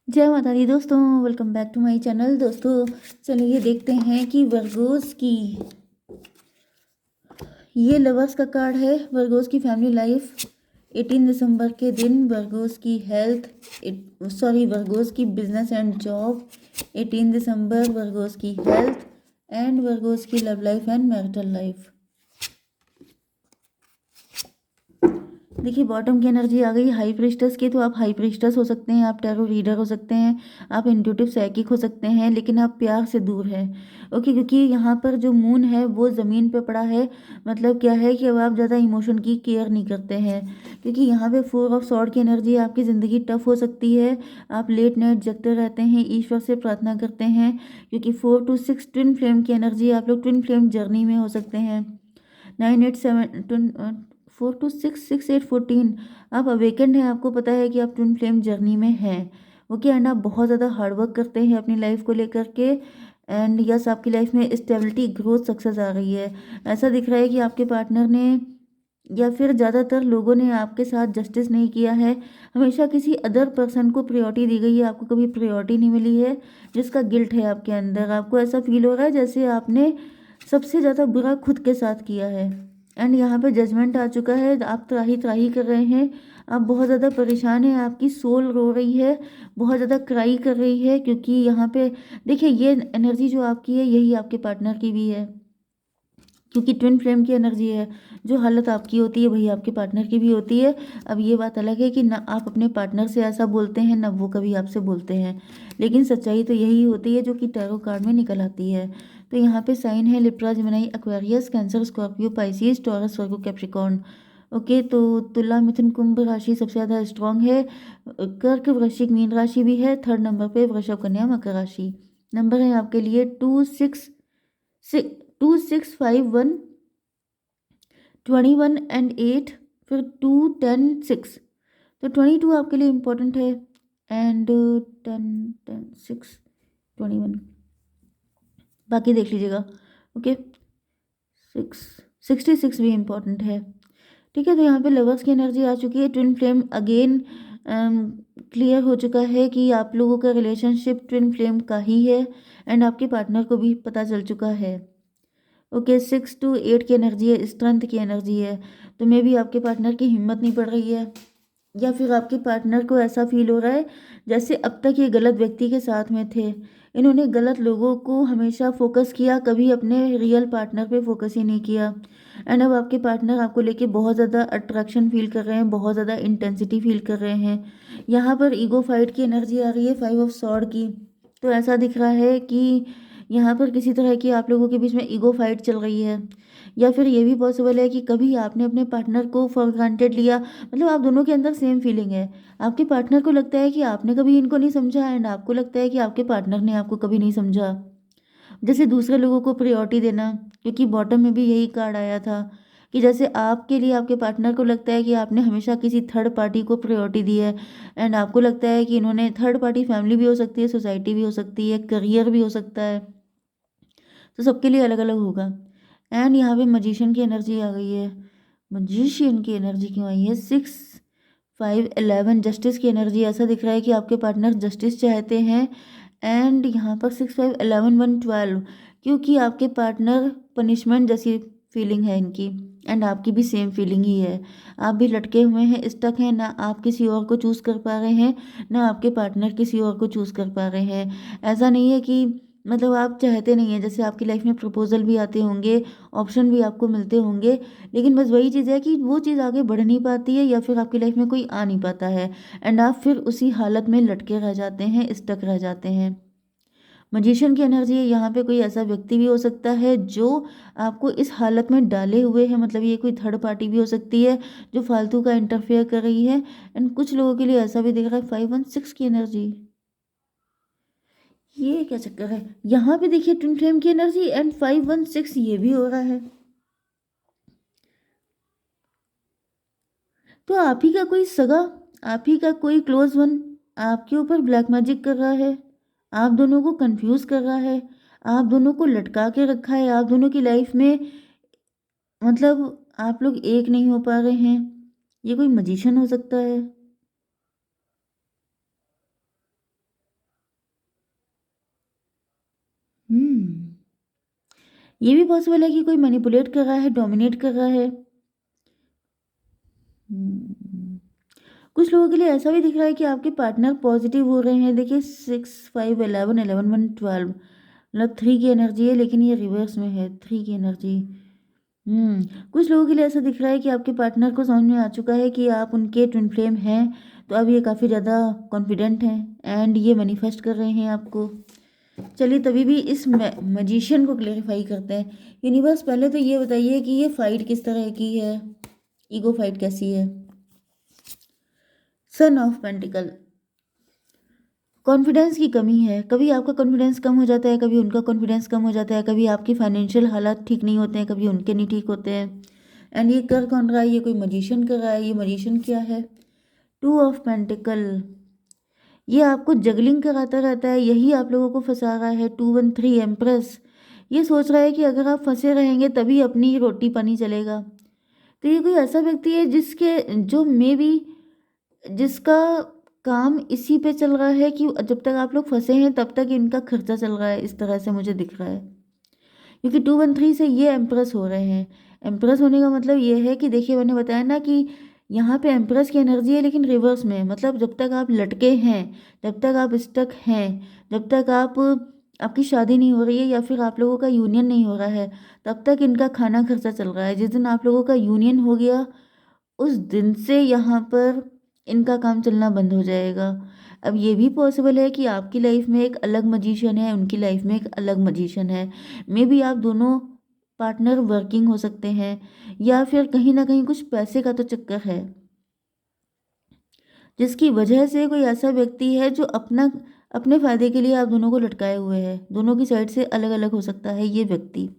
जय माता दी दोस्तों, welcome back to my channel. दोस्तों चलिए देखते हैं कि वर्गोस की ये लवर्स का कार्ड है। वर्गोस की फैमिली लाइफ 18 दिसंबर के दिन, वर्गोस की हेल्थ, वर्गोस की business and job 18 December, Virgo's की हेल्थ एंड वर्गोस की love life and marital life. देखिए बॉटम की एनर्जी आ गई हाई प्रिस्टस की। तो आप हाई प्रिस्टस हो सकते हैं, आप टैरो रीडर हो सकते हैं, आप इंट्यूटिव साइकिक हो सकते हैं, लेकिन आप प्यार से दूर हैं। ओके, क्योंकि यहाँ पर जो मून है वो ज़मीन पे पड़ा है। मतलब क्या है कि अब आप ज़्यादा इमोशन की केयर नहीं करते हैं, क्योंकि यहाँ पे 4 ऑफ सॉर्ड की एनर्जी। आपकी ज़िंदगी टफ हो सकती है, आप लेट नाइट जगते रहते हैं, ईश्वर से प्रार्थना करते हैं, क्योंकि 4 to 6 ट्विन फ्लेम की एनर्जी। आप लोग ट्विन फ्लेम जर्नी में हो सकते हैं। 9 8 7 4 to 6 6 8 14 आप अवेकेंड हैं, आपको पता है कि आप ट्विन फ्लेम जर्नी में हैं। ओके, एंड आप बहुत ज़्यादा हार्डवर्क करते हैं अपनी लाइफ को लेकर के। एंड यस, आपकी लाइफ में स्टेबिलिटी, ग्रोथ, सक्सेस आ रही है। ऐसा दिख रहा है कि आपके पार्टनर ने या फिर ज़्यादातर लोगों ने आपके साथ जस्टिस नहीं किया है। हमेशा किसी अदर पर्सन को प्रायोरिटी दी गई है, आपको कभी प्रायोरिटी नहीं मिली है, जिसका गिल्ट है आपके अंदर। आपको ऐसा फील हो रहा है जैसे आपने सबसे ज़्यादा बुरा खुद के साथ किया है। एंड यहाँ पे जजमेंट आ चुका है, आप त्राही त्राही कर रहे हैं, आप बहुत ज़्यादा परेशान हैं, आपकी सोल रो रही है, बहुत ज़्यादा क्राई कर रही है, क्योंकि यहाँ पे देखिए ये एनर्जी जो आपकी है यही आपके पार्टनर की भी है, क्योंकि ट्विन फ्लेम की एनर्जी है। जो हालत आपकी होती है वही आपके पार्टनर की भी होती है। अब ये बात अलग है कि ना आप अपने पार्टनर से ऐसा बोलते हैं ना वो कभी आपसे बोलते हैं, लेकिन सच्चाई तो यही होती है जो कि टैरो कार्ड में निकल आती है। तो यहाँ पे साइन है Libra, Gemini, Aquarius, Cancer, Scorpio, Pisces, Taurus, Virgo, Capricorn. Okay, तो तुला, मिथुन, कुंभ राशि सबसे ज़्यादा स्ट्रांग है। कर्क, वृश्चिक, मीन राशि भी है। थर्ड नंबर पे वृषभ, कन्या, मकर राशि। नंबर है आपके लिए 2 6 21 फिर 2 10 6। तो 22 आपके लिए इम्पोर्टेंट है, एंड 10 10 6 21 बाकी देख लीजिएगा। ओके, 66 भी इम्पोर्टेंट है। ठीक है, तो यहाँ पे लवर्स की एनर्जी आ चुकी है। ट्विन फ्लेम अगेन क्लियर हो चुका है कि आप लोगों का रिलेशनशिप ट्विन फ्लेम का ही है, एंड आपके पार्टनर को भी पता चल चुका है। ओके, 6 to 8 की एनर्जी है, स्ट्रेंथ की एनर्जी है। तो मे भी आपके पार्टनर की हिम्मत नहीं पड़ रही है, या फिर आपके पार्टनर को ऐसा फील हो रहा है जैसे अब तक ये गलत व्यक्ति के साथ में थे। इन्होंने गलत लोगों को हमेशा फोकस किया, कभी अपने रियल पार्टनर पे फोकस ही नहीं किया। एंड अब आपके पार्टनर आपको लेके बहुत ज़्यादा अट्रैक्शन फील कर रहे हैं, बहुत ज़्यादा इंटेंसिटी फील कर रहे हैं। यहाँ पर ईगो फाइट की एनर्जी आ रही है, 5 ऑफ सॉर्ड की। तो ऐसा दिख रहा है कि यहाँ पर किसी तरह की आप लोगों के बीच में ईगो फाइट चल रही है, या फिर ये भी पॉसिबल है कि कभी आपने अपने पार्टनर को फॉर ग्रांटेड लिया। मतलब आप दोनों के अंदर सेम फीलिंग है, आपके पार्टनर को लगता है कि आपने कभी इनको नहीं समझा, एंड आपको लगता है कि आपके पार्टनर ने आपको कभी नहीं समझा। जैसे दूसरे लोगों को प्रायोरिटी देना, क्योंकि बॉटम में भी यही कार्ड आया था कि जैसे आपके लिए आपके पार्टनर को लगता है कि आपने हमेशा किसी थर्ड पार्टी को प्रायोरिटी दी है, एंड आपको लगता है कि इन्होंने, थर्ड पार्टी फैमिली भी हो सकती है, सोसाइटी भी हो सकती है, करियर भी हो सकता है, तो सबके लिए अलग अलग होगा। एंड यहाँ पे मजिशियन की एनर्जी आ गई है। मजिशियन की एनर्जी क्यों आई है? 6 5 11 जस्टिस की एनर्जी। ऐसा दिख रहा है कि आपके पार्टनर जस्टिस चाहते हैं। एंड यहाँ पर 6 5 11 1 12, क्योंकि आपके पार्टनर पनिशमेंट जैसी फीलिंग है इनकी, एंड आपकी भी सेम फीलिंग ही है। आप भी लटके हुए हैं, स्टक हैं, ना आप किसी और को चूज़ कर पा रहे हैं, ना आपके पार्टनर किसी और को चूज़ कर पा रहे हैं। ऐसा नहीं है कि मतलब आप चाहते नहीं हैं, जैसे आपकी लाइफ में प्रपोजल भी आते होंगे, ऑप्शन भी आपको मिलते होंगे, लेकिन बस वही चीज़ है कि वो चीज़ आगे बढ़ नहीं पाती है, या फिर आपकी लाइफ में कोई आ नहीं पाता है, एंड आप फिर उसी हालत में लटके रह जाते हैं, स्टक रह जाते हैं। मजिशियन की एनर्जी है, यहाँ पे कोई ऐसा व्यक्ति भी हो सकता है जो आपको इस हालत में डाले हुए है। मतलब ये कोई थर्ड पार्टी भी हो सकती है जो फालतू का इंटरफेयर कर रही है। एंड कुछ लोगों के लिए ऐसा भी दिख रहा है 5 1 6 की एनर्जी। ये क्या चक्कर है? यहाँ पे देखिए ट्विन फ्लेम की एनर्जी, एंड 5 1 6 ये भी हो रहा है। तो आप ही का कोई सगा, आप ही का कोई क्लोज वन आपके ऊपर ब्लैक मैजिक कर रहा है, आप दोनों को कंफ्यूज कर रहा है, आप दोनों को लटका के रखा है, आप दोनों की लाइफ में मतलब आप लोग एक नहीं हो पा रहे हैं। ये कोई मजिशियन हो सकता है। हम्म, ये भी पॉसिबल है कि कोई मैनिपुलेट कर रहा है, डोमिनेट कर रहा है। हम्म, कुछ लोगों के लिए ऐसा भी दिख रहा है कि आपके पार्टनर पॉजिटिव हो रहे हैं। देखिए 6 5 11 11 1 12, मतलब 3 की एनर्जी है, लेकिन ये रिवर्स में है 3 की एनर्जी। कुछ लोगों के लिए ऐसा दिख रहा है कि आपके पार्टनर को समझ में आ चुका है कि आप उनके ट्विन फ्लेम हैं, तो अब ये काफ़ी ज़्यादा कॉन्फिडेंट हैं एंड ये मैनिफेस्ट कर रहे हैं आपको। चलिए तभी भी इस मैजिशियन को क्लेरिफाई करते हैं। यूनिवर्स, पहले तो ये बताइए कि ये फाइट किस तरह की है, ईगो फाइट कैसी है। सन ऑफ पेंटिकल, कॉन्फिडेंस की कमी है। कभी आपका कॉन्फिडेंस कम हो जाता है, कभी उनका कॉन्फिडेंस कम हो जाता है, कभी आपकी फाइनेंशियल हालात ठीक नहीं होते हैं, कभी उनके नहीं ठीक होते हैं। एंड ये कर कौन रहा है? ये कोई मजिशियन कर रहा है। ये मजिशियन क्या है? 2 ऑफ पेंटिकल। ये आपको जगलिंग कराता रहता है, यही आप लोगों को फंसा रहा है। 2 1 3 एम्प्रेस। ये सोच रहा है कि अगर आप फंसे रहेंगे तभी अपनी ही रोटी पानी चलेगा। तो ये कोई ऐसा व्यक्ति है जिसके जो मे बी जिसका काम इसी पे चल रहा है कि जब तक आप लोग फंसे हैं तब तक इनका खर्चा चल रहा है, इस तरह से मुझे दिख रहा है। क्योंकि 2 1 3 से ये एम्प्रेस हो रहे हैं। एम्प्रेस होने का मतलब ये है कि देखिए मैंने बताया ना कि यहाँ पे एम्प्रेस की एनर्जी है, लेकिन रिवर्स में। मतलब जब तक आप लटके हैं, जब तक आप स्टक हैं, जब तक आपकी शादी नहीं हो रही है या फिर आप लोगों का यूनियन नहीं हो रहा है, तब तक इनका खाना खर्चा चल रहा है। जिस दिन आप लोगों का यूनियन हो गया उस दिन से यहाँ पर इनका काम चलना बंद हो जाएगा। अब ये भी पॉसिबल है कि आपकी लाइफ में एक अलग मजिशियन है, उनकी लाइफ में एक अलग मजिशियन है। मे बी आप दोनों पार्टनर वर्किंग हो सकते हैं, या फिर कहीं ना कहीं कुछ पैसे का तो चक्कर है, जिसकी वजह से कोई ऐसा व्यक्ति है जो अपने फायदे के लिए आप दोनों को लटकाए हुए है। दोनों की साइड से अलग अलग हो सकता है ये व्यक्ति।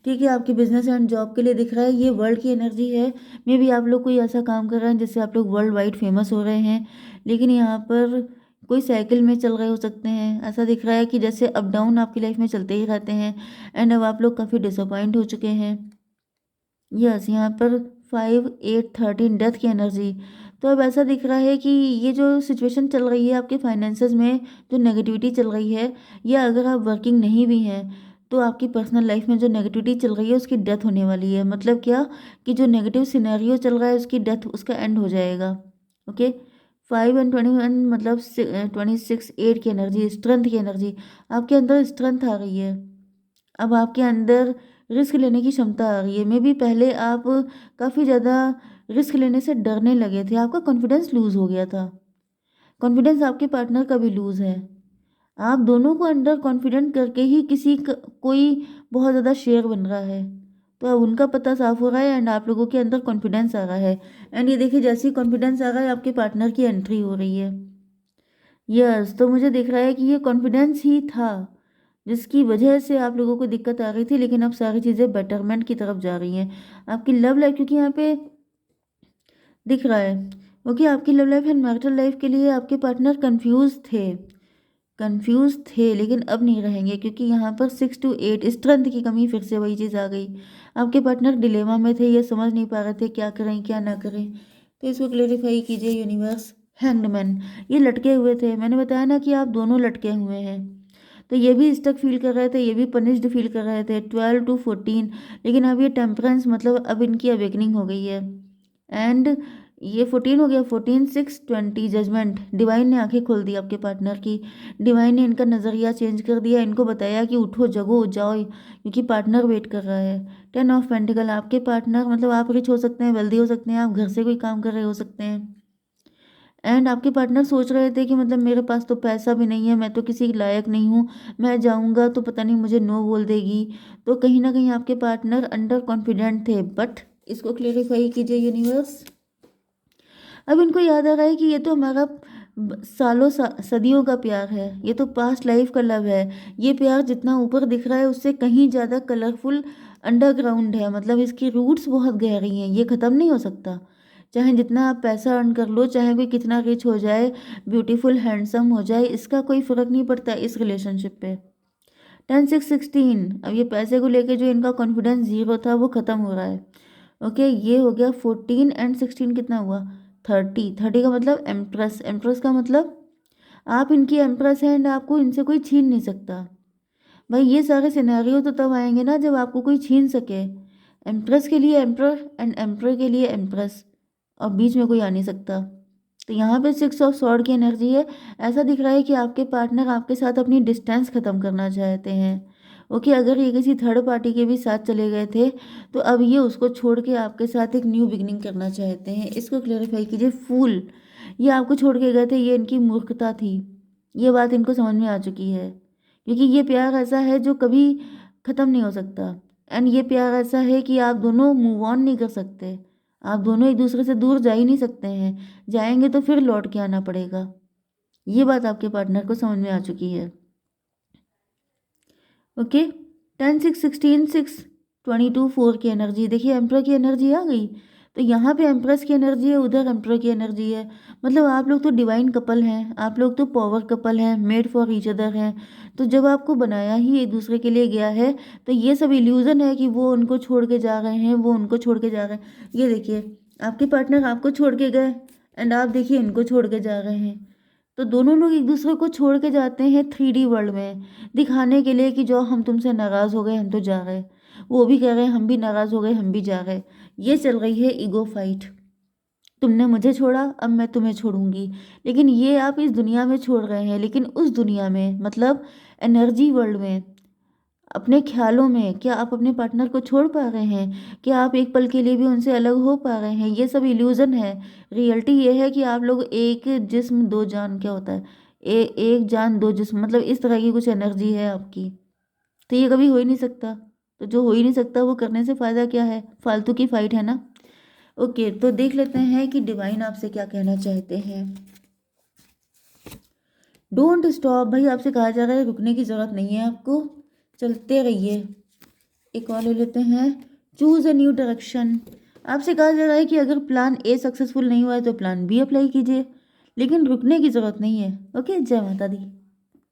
ठीक है, आपके बिजनेस एंड जॉब के लिए दिख रहा है, ये वर्ल्ड की एनर्जी है। मे बी आप लोग कोई ऐसा काम कर रहे हैं जिससे आप लोग वर्ल्ड वाइड फेमस हो रहे हैं, लेकिन यहाँ पर कोई साइकिल में चल रहे हो सकते हैं। ऐसा दिख रहा है कि जैसे अप डाउन आपकी लाइफ में चलते ही रहते हैं, एंड अब आप लोग काफ़ी डिसअपॉइंट हो चुके हैं। यस, यहाँ पर 5 8 13 डेथ की एनर्जी। तो अब ऐसा दिख रहा है कि ये जो सिचुएशन चल रही है आपके फाइनेंसेस में, जो नेगेटिविटी चल रही है, या अगर आप वर्किंग नहीं भी हैं तो आपकी पर्सनल लाइफ में जो नेगेटिविटी चल रही है उसकी डेथ होने वाली है। मतलब क्या कि जो नेगेटिव सिनेरियो चल रहा है उसकी डेथ, उसका एंड हो जाएगा। ओके, 5 1 21 मतलब 26 8 की एनर्जी, स्ट्रेंथ की एनर्जी। आपके अंदर स्ट्रेंथ आ रही है, अब आपके अंदर रिस्क लेने की क्षमता आ रही है। मे बी पहले आप काफ़ी ज़्यादा रिस्क लेने से डरने लगे थे, आपका कॉन्फिडेंस लूज़ हो गया था। कॉन्फिडेंस आपके पार्टनर का भी लूज़ है। आप दोनों को अंडर कॉन्फिडेंट करके ही कोई बहुत ज़्यादा शेयर बन रहा है। तो अब उनका पता साफ हो रहा है एंड आप लोगों के अंदर कॉन्फिडेंस आ रहा है। एंड ये देखिए जैसे ही कॉन्फिडेंस आ रहा है आपके पार्टनर की एंट्री हो रही है। यस, तो मुझे दिख रहा है कि ये कॉन्फिडेंस ही था जिसकी वजह से आप लोगों को दिक्कत आ रही थी, लेकिन अब सारी चीज़ें बेटरमेंट की तरफ जा रही हैं। आपकी लव लाइफ, क्योंकि यहाँ पे दिख रहा है, क्योंकि आपकी love life and marital life के लिए आपके पार्टनर कंफ्यूज थे, लेकिन अब नहीं रहेंगे, क्योंकि यहाँ पर 6 to 8 स्ट्रेंथ की कमी, फिर से वही चीज़ आ गई। आपके पार्टनर डिलेमा में थे, ये समझ नहीं पा रहे थे क्या करें क्या ना करें। तो इसको क्लेरिफाई कीजिए यूनिवर्स। हैंग्ड, ये लटके हुए थे, मैंने बताया ना कि आप दोनों लटके हुए हैं। तो ये भी स्टक फील कर रहे थे, ये भी पनिश्ड फील कर रहे थे। 12 to 14, लेकिन अब ये टेम्परेंस, मतलब अब इनकी अवेकनिंग हो गई है। एंड ये 14 हो गया, 14 6 20 जजमेंट। डिवाइन ने आंखें खोल दी आपके पार्टनर की। डिवाइन ने इनका नज़रिया चेंज कर दिया, इनको बताया कि उठो जगो जाओ, क्योंकि पार्टनर वेट कर रहा है। 10 ऑफ पेंटिकल, आपके पार्टनर, मतलब आप रिच हो सकते हैं, वेल्दी हो सकते हैं, आप घर से कोई काम कर रहे हो सकते हैं। एंड आपके पार्टनर सोच रहे थे कि मतलब मेरे पास तो पैसा भी नहीं है, मैं तो किसी लायक नहीं हूँ, मैं जाऊँगा तो पता नहीं मुझे नो बोल देगी। तो कहीं ना कहीं आपके पार्टनर अंडर कॉन्फिडेंट थे, बट इसको क्लेरिफाई कीजिए यूनिवर्स। अब इनको याद आ रहा है कि ये तो हमारा सदियों का प्यार है, ये तो पास्ट लाइफ का लव है। ये प्यार जितना ऊपर दिख रहा है उससे कहीं ज़्यादा कलरफुल अंडरग्राउंड है, मतलब इसकी रूट्स बहुत गहरी हैं, ये ख़त्म नहीं हो सकता। चाहे जितना आप पैसा अर्न कर लो, चाहे कोई कितना रिच हो जाए, ब्यूटीफुल हैंडसम हो जाए, इसका कोई फ़र्क नहीं पड़ता इस रिलेशनशिप पे। 10 6 16, अब ये पैसे को लेके जो इनका कॉन्फिडेंस जीरो था वो ख़त्म हो रहा है। ओके, ये हो गया 14 एंड 16, कितना हुआ? 30 का मतलब एम्प्रेस। एम्प्रेस का मतलब आप इनकी एम्प्रेस है एंड आपको इनसे कोई छीन नहीं सकता। भाई ये सारे सिनेरियो तो तब आएंगे ना जब आपको कोई छीन सके। एम्प्रेस के लिए एम्प्रर एंड एम्प्रर के लिए एम्प्रेस, और बीच में कोई आ नहीं सकता। तो यहाँ पे 6 ऑफ सॉर्ड की एनर्जी है। ऐसा दिख रहा है कि आपके पार्टनर आपके साथ अपनी डिस्टेंस ख़त्म करना चाहते हैं। ओके, अगर ये किसी थर्ड पार्टी के भी साथ चले गए थे तो अब ये उसको छोड़ के आपके साथ एक न्यू बिगनिंग करना चाहते हैं। इसको क्लेरिफाई कीजिए। फूल, ये आपको छोड़ के गए थे, ये इनकी मूर्खता थी। ये बात इनको समझ में आ चुकी है, क्योंकि ये प्यार ऐसा है जो कभी ख़त्म नहीं हो सकता। एंड ये प्यार ऐसा है कि आप दोनों मूव ऑन नहीं कर सकते। आप दोनों एक दूसरे से दूर जा ही नहीं सकते हैं। जाएंगे तो फिर लौट के आना पड़ेगा। ये बात आपके पार्टनर को समझ में आ चुकी है। ओके, 10 6 16 6 22 4 की एनर्जी देखिए, एम्प्रर की एनर्जी आ गई। तो यहाँ पे एम्प्रेस की एनर्जी है, उधर एम्प्रर की एनर्जी है। मतलब आप लोग तो डिवाइन कपल हैं, आप लोग तो पावर कपल हैं, मेड फॉर ईच अदर हैं। तो जब आपको बनाया ही एक दूसरे के लिए गया है, तो ये सब इल्यूज़न है कि वो उनको छोड़ के जा रहे हैं, वो उनको छोड़ के जा रहे हैं। ये देखिए, आपके पार्टनर आपको छोड़ के गए एंड आप देखिए इनको छोड़ के जा रहे हैं। तो दोनों लोग एक दूसरे को छोड़ के जाते हैं 3D वर्ल्ड में, दिखाने के लिए कि जो हम तुमसे नाराज़ हो गए, हम तो जा रहे। वो भी कह रहे हैं हम भी नाराज़ हो गए, हम भी जा रहे। ये चल रही है ईगो फाइट। तुमने मुझे छोड़ा, अब मैं तुम्हें छोड़ूंगी। लेकिन ये आप इस दुनिया में छोड़ रहे हैं, लेकिन उस दुनिया में मतलब एनर्जी वर्ल्ड में, अपने ख्यालों में क्या आप अपने पार्टनर को छोड़ पा रहे हैं? क्या आप एक पल के लिए भी उनसे अलग हो पा रहे हैं? ये सब इल्यूज़न है। रियलिटी ये है कि आप लोग एक जिस्म दो जान, क्या होता है, एक जान दो जिस्म, मतलब इस तरह की कुछ एनर्जी है आपकी। तो ये कभी हो ही नहीं सकता। तो जो हो ही नहीं सकता वो करने से फ़ायदा क्या है? फालतू की फाइट है ना। ओके, तो देख लेते हैं कि डिवाइन आपसे क्या कहना चाहते हैं। डोंट स्टॉप, भाई आपसे कहा जा रहा है रुकने की ज़रूरत नहीं है आपको, चलते रहिए। एक और ले लेते हैं, चूज़ अ न्यू डायरेक्शन। आपसे कहा जा रहा है कि अगर प्लान ए सक्सेसफुल नहीं हुआ है तो प्लान बी अप्लाई कीजिए, लेकिन रुकने की ज़रूरत नहीं है। ओके, जय माता दी।